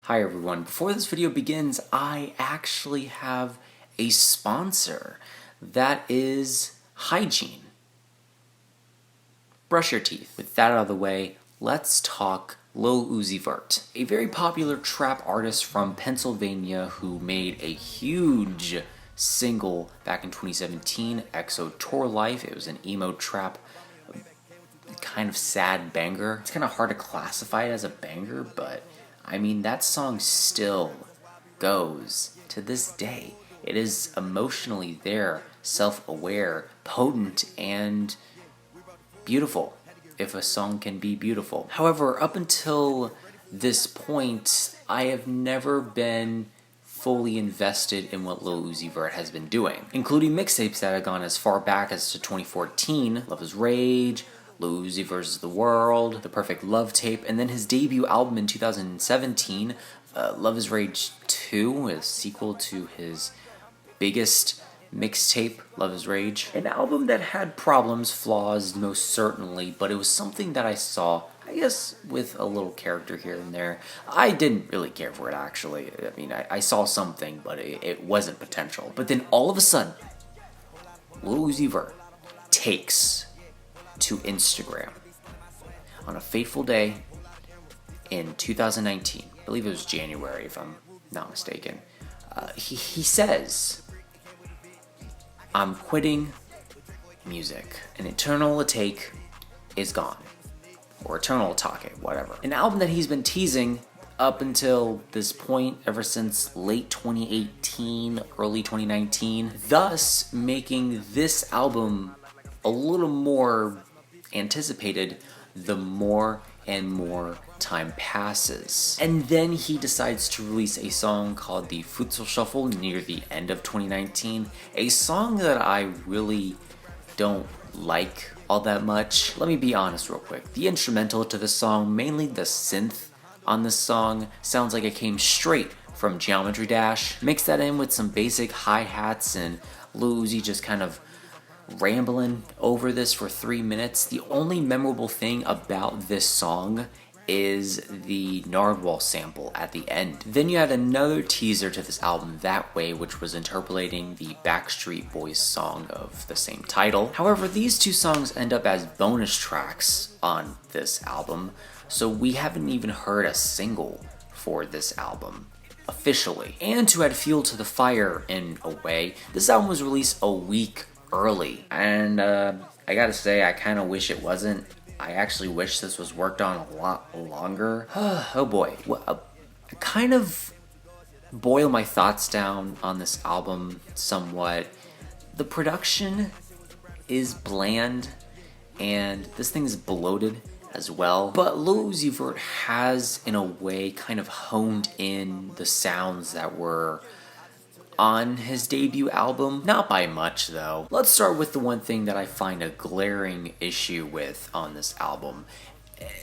Hi everyone, before this video begins, I actually have a sponsor. That is hygiene. Brush your teeth. With that out of the way, let's talk Lil Uzi Vert, a very popular trap artist from Pennsylvania who made a huge single back in 2017, EXO Tour Life. It was an emo trap, kind of sad banger. It's kind of hard to classify it as a banger, but I mean, that song still goes to this day. It is emotionally there, self-aware, potent, and beautiful, if a song can be beautiful. However, up until this point, I have never been fully invested in what Lil Uzi Vert has been doing, including mixtapes that have gone as far back as to 2014, Love is Rage, Lil Uzi vs. the World, The Perfect Love Tape, and then his debut album in 2017, Love is Rage 2, a sequel to his biggest mixtape, Love is Rage. An album that had problems, flaws, most certainly, but it was something that I saw, I guess, with a little character here and there. I didn't really care for it, actually. I mean, I saw something, but it wasn't potential. But then all of a sudden, Lil Uzi Vert takes to Instagram on a fateful day in 2019. I believe it was January, if I'm not mistaken. He says, "I'm quitting music. An Eternal Atake is gone." Or Eternal Atake, whatever. An album that he's been teasing up until this point, ever since late 2018, early 2019, thus making this album a little more anticipated the more and more time passes. And then he decides to release a song called the Futsal Shuffle near the end of 2019, a song that I really don't like all that much. Let me be honest real quick. The instrumental to this song, mainly the synth on this song, sounds like it came straight from Geometry Dash. Mix that in with some basic hi-hats and Lil Uzi just kind of rambling over this for 3 minutes. The only memorable thing about this song is the Nardwuar sample at the end. Then you had another teaser to this album That Way, which was interpolating the Backstreet Boys song of the same title. However, these two songs end up as bonus tracks on this album, so we haven't even heard a single for this album officially. And to add fuel to the fire in a way, this album was released a week early, and I gotta say, I kind of wish it wasn't. I actually wish this was worked on a lot longer. Oh boy. Well, I kind of boil my thoughts down on this album somewhat. The production is bland, and this thing is bloated as well. But Lil Uzi Vert has, in a way, kind of honed in the sounds that were on his debut album. Not by much, though. Let's start with the one thing that I find a glaring issue with on this album,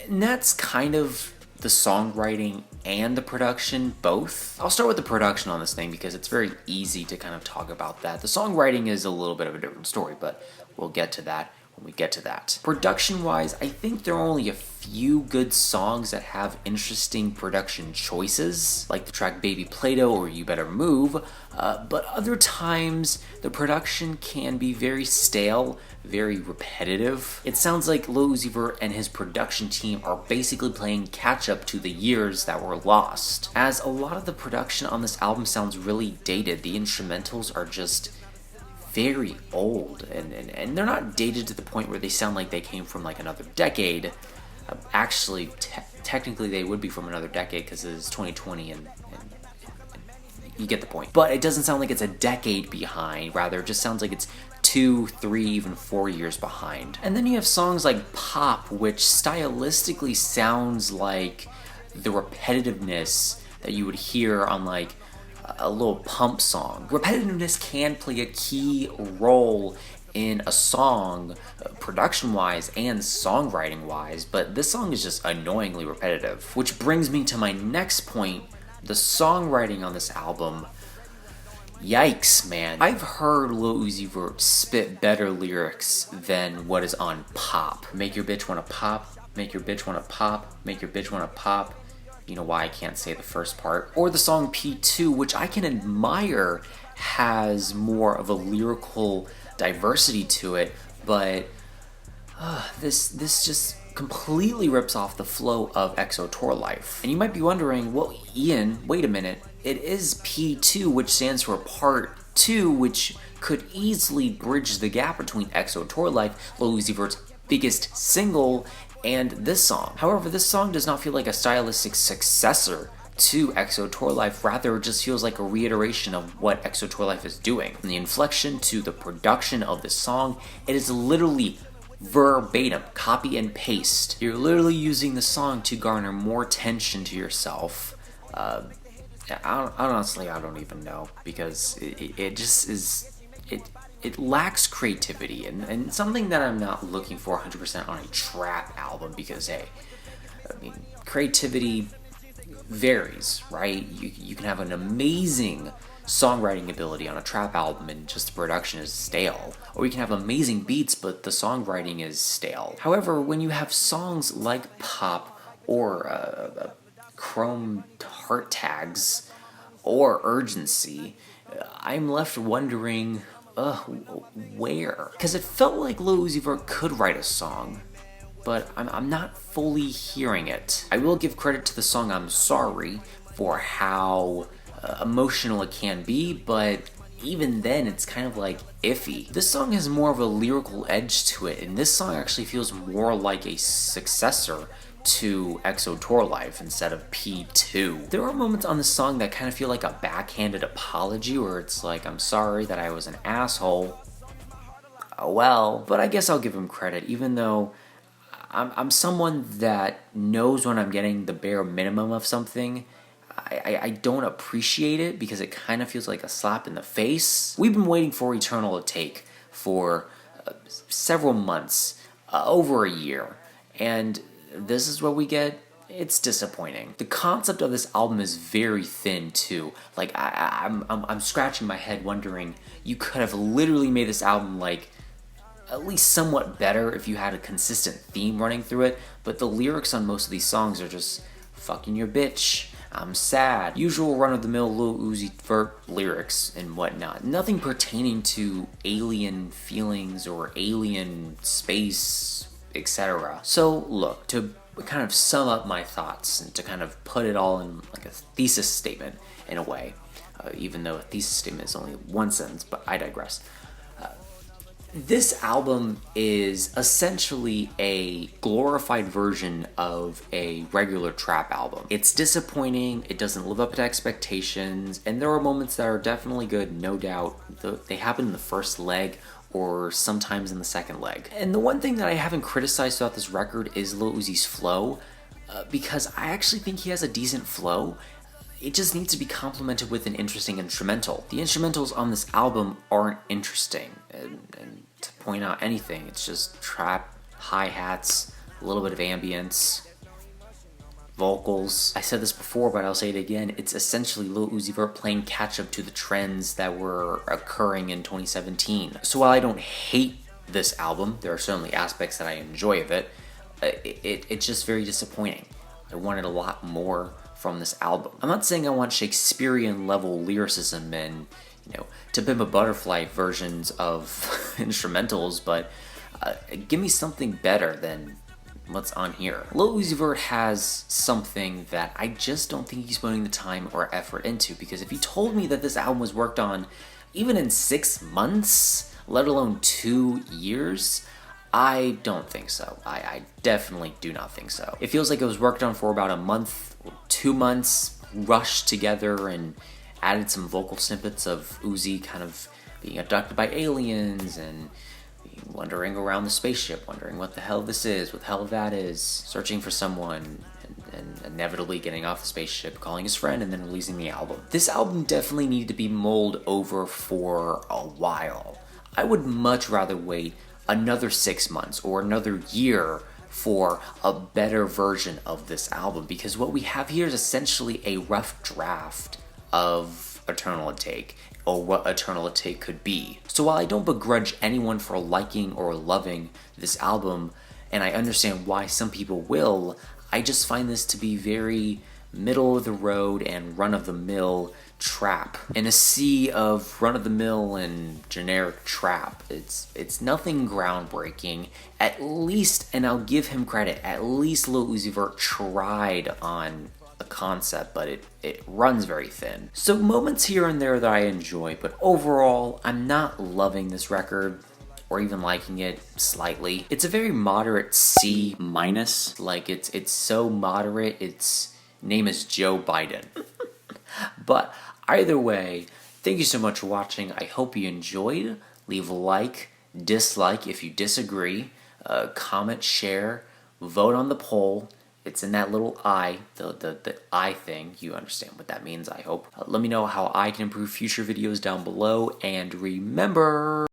and that's kind of the songwriting and the production, both. I'll start with the production on this thing because it's very easy to kind of talk about that. The songwriting is a little bit of a different story, but we'll get to that when we get to that. Production-wise, I think there are only a few good songs that have interesting production choices, like the track Baby PLATO or You Better Move, but other times the production can be very stale, very repetitive. It sounds like Lil Uzi Vert and his production team are basically playing catch-up to the years that were lost, as a lot of the production on this album sounds really dated. The instrumentals are just very old, and they're not dated to the point where they sound like they came from like another decade. Actually, technically they would be from another decade because it's 2020 and you get the point. But it doesn't sound like it's a decade behind, rather it just sounds like it's 2, 3, even 4 years behind. And then you have songs like Pop, which stylistically sounds like the repetitiveness that you would hear on like a little pump song. Repetitiveness can play a key role in a song, production-wise and songwriting-wise, but this song is just annoyingly repetitive. Which brings me to my next point, the songwriting on this album. Yikes, man. I've heard Lil Uzi Vert spit better lyrics than what is on Pop. Make your bitch wanna pop, make your bitch wanna pop, make your bitch wanna pop. You know why I can't say the first part. Or the song P2, which I can admire, has more of a lyrical diversity to it, but this just completely rips off the flow of EXO Tour Life. And you might be wondering, well, Ian, wait a minute. It is P2, which stands for Part 2, which could easily bridge the gap between EXO Tour Life, Lil Uzi Vert's biggest single, and this song. However, this song does not feel like a stylistic successor to EXO Tour Life, rather it just feels like a reiteration of what EXO Tour Life is doing. From the inflection to the production of the song, it is literally verbatim, copy and paste. You're literally using the song to garner more attention to yourself. Honestly, I don't even know, because it just is, it lacks creativity, and something that I'm not looking for 100% on a trap album, because hey, I mean, creativity varies, right? You can have an amazing songwriting ability on a trap album and just the production is stale. Or you can have amazing beats but the songwriting is stale. However, when you have songs like Pop or Chrome Heart Tags or Urgency, I'm left wondering, where? Because it felt like Lil Uzi Vert could write a song, but I'm not fully hearing it. I will give credit to the song I'm Sorry for how emotional it can be, but even then it's kind of like iffy. This song has more of a lyrical edge to it, and this song actually feels more like a successor to EXO Tour Life instead of P2. There are moments on the song that kind of feel like a backhanded apology, where it's like, I'm sorry that I was an asshole. Oh well. But I guess I'll give him credit, even though I'm someone that knows when I'm getting the bare minimum of something. I don't appreciate it because it kind of feels like a slap in the face. We've been waiting for Eternal Atake for several months, over a year, and this is what we get. It's disappointing. The concept of this album is very thin too. Like I'm scratching my head wondering, you could have literally made this album like at least somewhat better if you had a consistent theme running through it, but the lyrics on most of these songs are just fucking your bitch, I'm sad, usual run-of-the-mill Lil Uzi Vert lyrics and whatnot. Nothing pertaining to alien feelings or alien space, etc. So look, to kind of sum up my thoughts and to kind of put it all in like a thesis statement in a way, even though a thesis statement is only one sentence, but I digress. This album is essentially a glorified version of a regular trap album. It's disappointing, it doesn't live up to expectations, and there are moments that are definitely good, no doubt. They happen in the first leg or sometimes in the second leg. And the one thing that I haven't criticized throughout this record is Lil Uzi's flow, because I actually think he has a decent flow. It just needs to be complemented with an interesting instrumental. The instrumentals on this album aren't interesting, and to point out anything, it's just trap, hi-hats, a little bit of ambience, vocals. I said this before, but I'll say it again. It's essentially Lil Uzi Vert playing catch-up to the trends that were occurring in 2017. So while I don't hate this album, there are certainly aspects that I enjoy of it, it's just very disappointing. I wanted a lot more from this album. I'm not saying I want Shakespearean level lyricism and, To Pimp a Butterfly versions of instrumentals, but give me something better than what's on here. Lil Uzi Vert has something that I just don't think he's putting the time or effort into, because if he told me that this album was worked on even in 6 months, let alone 2 years, I don't think so. I definitely do not think so. It feels like it was worked on for about a month or 2 months, rushed together and added some vocal snippets of Uzi kind of being abducted by aliens and wandering around the spaceship, wondering what the hell this is, what the hell that is, searching for someone, and inevitably getting off the spaceship, calling his friend, and then releasing the album. This album definitely needed to be mulled over for a while. I would much rather wait another 6 months or another year for a better version of this album, because what we have here is essentially a rough draft of Eternal Atake, or what Eternal Atake could be. So while I don't begrudge anyone for liking or loving this album, and I understand why some people will, I just find this to be very middle of the road and run-of-the-mill trap. In a sea of run-of-the-mill and generic trap, it's nothing groundbreaking. At least, and I'll give him credit, at least Lil Uzi Vert tried on a concept, but it runs very thin. So moments here and there that I enjoy, but overall, I'm not loving this record or even liking it slightly. It's a very moderate C minus. Like it's so moderate, its name is Joe Biden. But either way, thank you so much for watching. I hope you enjoyed. Leave a like, dislike if you disagree, comment, share, vote on the poll. It's in that little I, the I thing. You understand what that means, I hope. Let me know how I can improve future videos down below, and remember...